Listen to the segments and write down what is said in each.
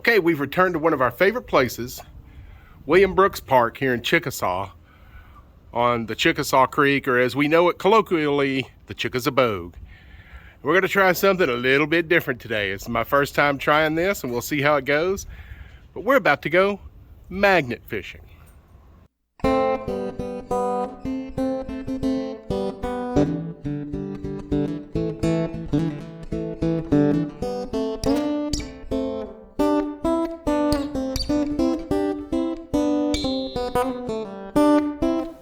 Okay, we've returned to one of our favorite places, William Brooks Park here in Chickasaw on the Chickasaw Creek, or as we know it colloquially, the Chickasabogue. We're going to try something a little bit different today. It's my first time trying this and we'll see how it goes. But we're about to go magnet fishing.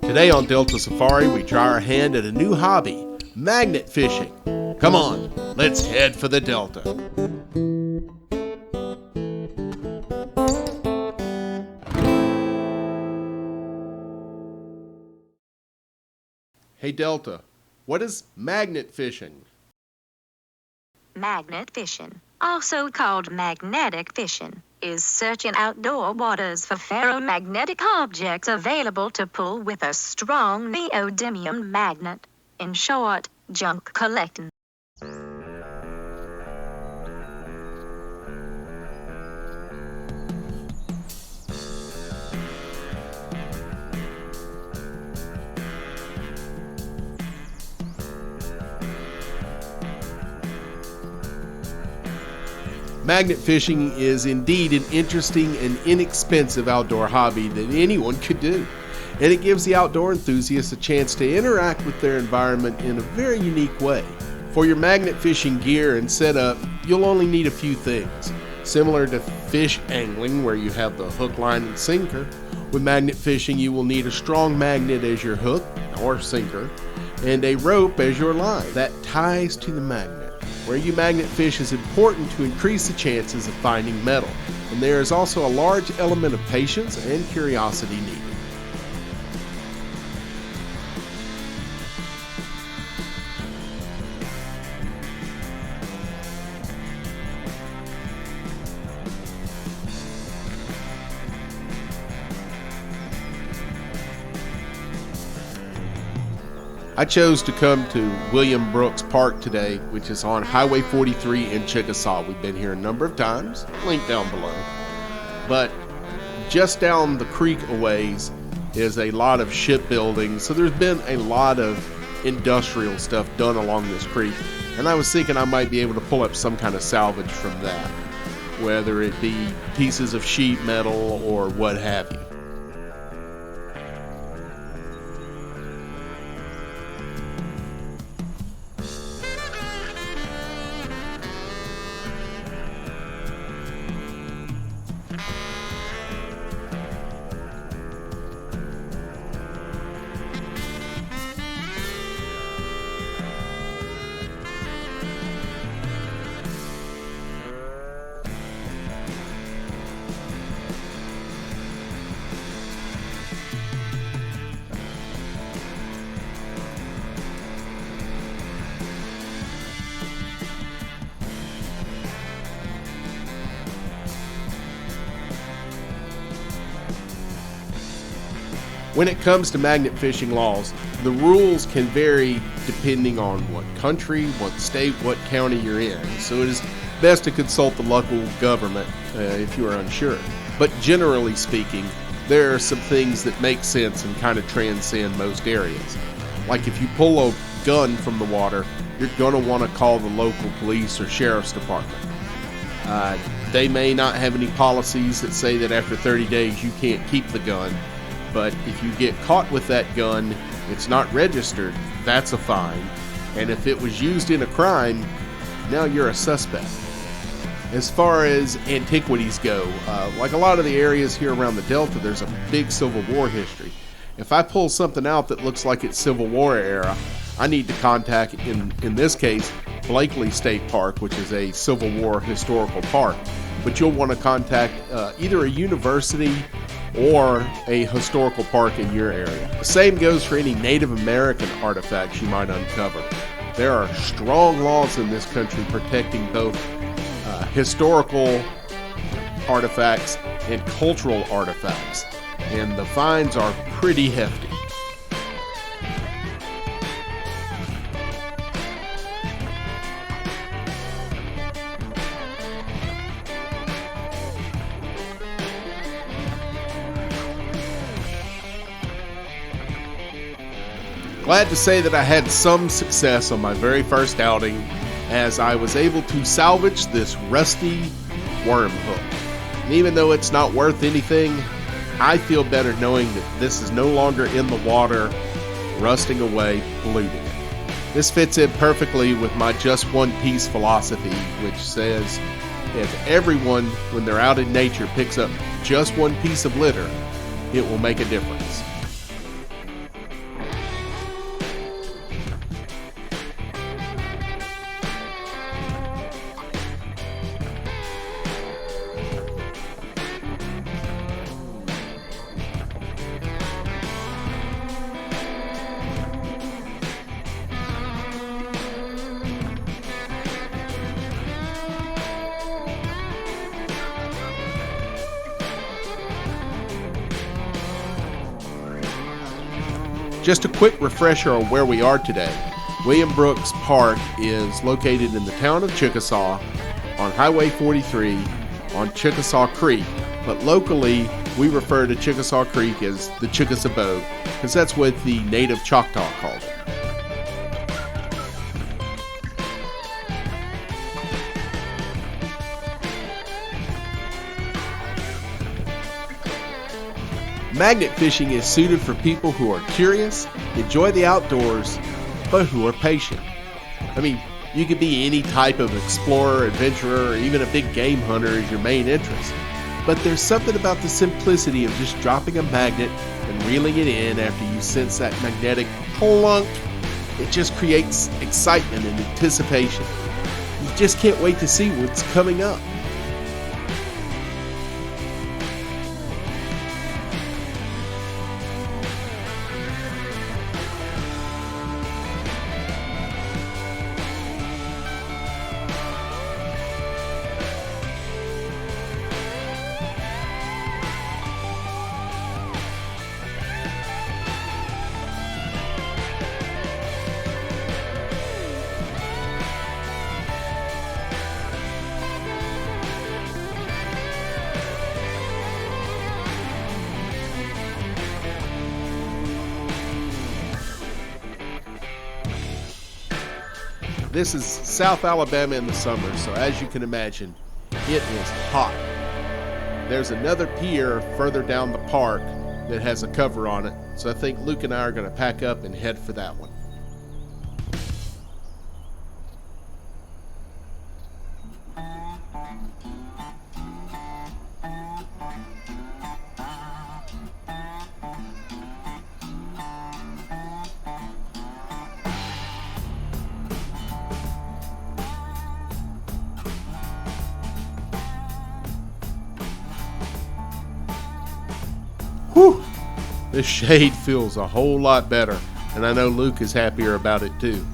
Today on Delta Safari, we try our hand at a new hobby, magnet fishing. Come on, let's head for the Delta. Hey Delta, what is magnet fishing? Magnet fishing, also called magnetic fishing, is searching outdoor waters for ferromagnetic objects available to pull with a strong neodymium magnet. In short, junk collecting. Magnet fishing is indeed an interesting and inexpensive outdoor hobby that anyone could do. And it gives the outdoor enthusiasts a chance to interact with their environment in a very unique way. For your magnet fishing gear and setup, you'll only need a few things. Similar to fish angling, where you have the hook, line, and sinker, with magnet fishing you will need a strong magnet as your hook or sinker, and a rope as your line that ties to the magnet. Where you magnet fish is important to increase the chances of finding metal, and there is also a large element of patience and curiosity needed. I chose to come to William Brooks Park today, which is on Highway 43 in Chickasaw. We've been here a number of times, link down below. But just down the creek a ways is a lot of shipbuilding, so there's been a lot of industrial stuff done along this creek. And I was thinking I might be able to pull up some kind of salvage from that, whether it be pieces of sheet metal or what have you. When it comes to magnet fishing laws, the rules can vary depending on what country, what state, what county you're in. So it is best to consult the local government if you are unsure. But generally speaking, there are some things that make sense and kind of transcend most areas. Like if you pull a gun from the water, you're going to want to call the local police or sheriff's department. They may not have any policies that say that after 30 days you can't keep the gun. But if you get caught with that gun, it's not registered, that's a fine. And if it was used in a crime, now you're a suspect. As far as antiquities go, like a lot of the areas here around the Delta, there's a big Civil War history. If I pull something out that looks like it's Civil War era, I need to contact, in this case, Blakely State Park, which is a Civil War historical park. But you'll want to contact either a university or a historical park in your area. The same goes for any Native American artifacts you might uncover. There are strong laws in this country protecting both historical artifacts and cultural artifacts, and the fines are pretty hefty. Glad to say that I had some success on my very first outing, as I was able to salvage this rusty worm hook. And even though it's not worth anything, I feel better knowing that this is no longer in the water, rusting away, polluting it. This fits in perfectly with my just one piece philosophy, which says if everyone, when they're out in nature, picks up just one piece of litter, it will make a difference. Just a quick refresher on where we are today. William Brooks Park is located in the town of Chickasaw on Highway 43 on Chickasaw Creek, but locally we refer to Chickasaw Creek as the Chickasabogue because that's what the native Choctaw called it. Magnet fishing is suited for people who are curious, enjoy the outdoors, but who are patient. I mean, you could be any type of explorer, adventurer, or even a big game hunter as your main interest. But there's something about the simplicity of just dropping a magnet and reeling it in after you sense that magnetic plunk. It just creates excitement and anticipation. You just can't wait to see what's coming up. This is South Alabama in the summer, so as you can imagine, it is hot. There's another pier further down the park that has a cover on it, so I think Luke and I are going to pack up and head for that one. Whew! This shade feels a whole lot better, and I know Luke is happier about it too.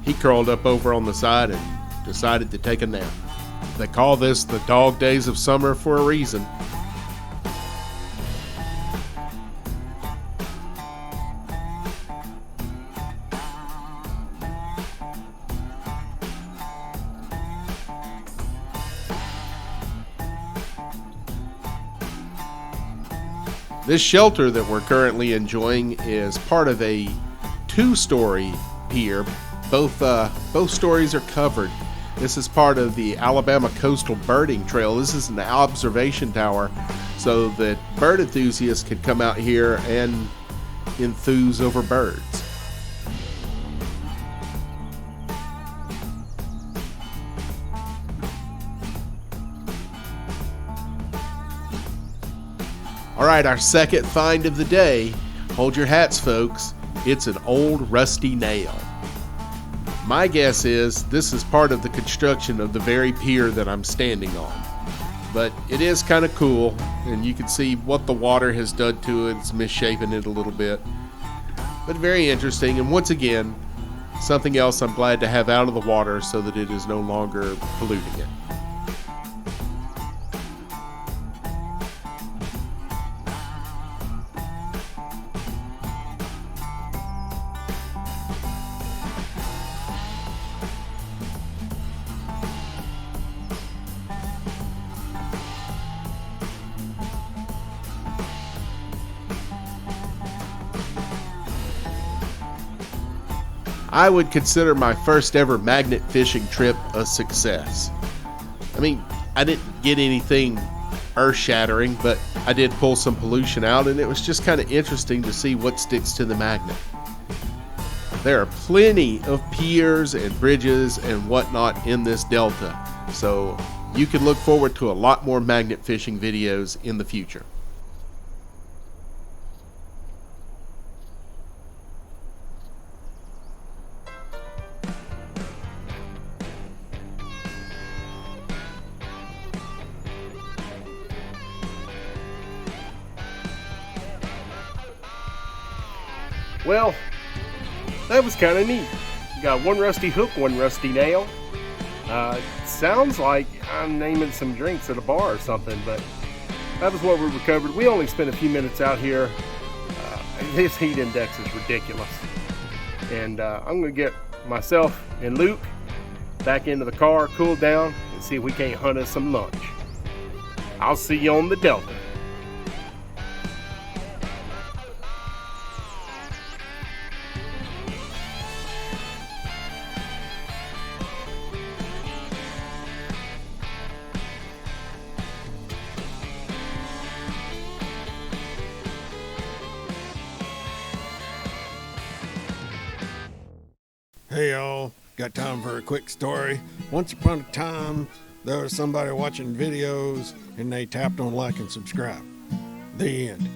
He curled up over on the side and decided to take a nap. They call this the dog days of summer for a reason. This shelter that we're currently enjoying is part of a two-story pier. Both stories are covered. This is part of the Alabama Coastal Birding Trail. This is an observation tower so that bird enthusiasts can come out here and enthuse over birds. Alright, our second find of the day. Hold your hats, folks. It's an old rusty nail. My guess is this is part of the construction of the very pier that I'm standing on. But it is kind of cool, and you can see what the water has done to it. It's misshapen it a little bit. But very interesting, and once again, something else I'm glad to have out of the water so that it is no longer polluting it. I would consider my first ever magnet fishing trip a success. I mean, I didn't get anything earth-shattering, but I did pull some pollution out, and it was just kind of interesting to see what sticks to the magnet. There are plenty of piers and bridges and whatnot in this delta, so you can look forward to a lot more magnet fishing videos in the future. Well, that was kind of neat. Got one rusty hook, one rusty nail. Sounds like I'm naming some drinks at a bar or something, but that was what we recovered. We only spent a few minutes out here. This heat index is ridiculous. And I'm going to get myself and Luke back into the car, cool down, and see if we can't hunt us some lunch. I'll see you on the Delta. Hey y'all, got time for a quick story. Once upon a time, there was somebody watching videos and they tapped on like and subscribe. The end.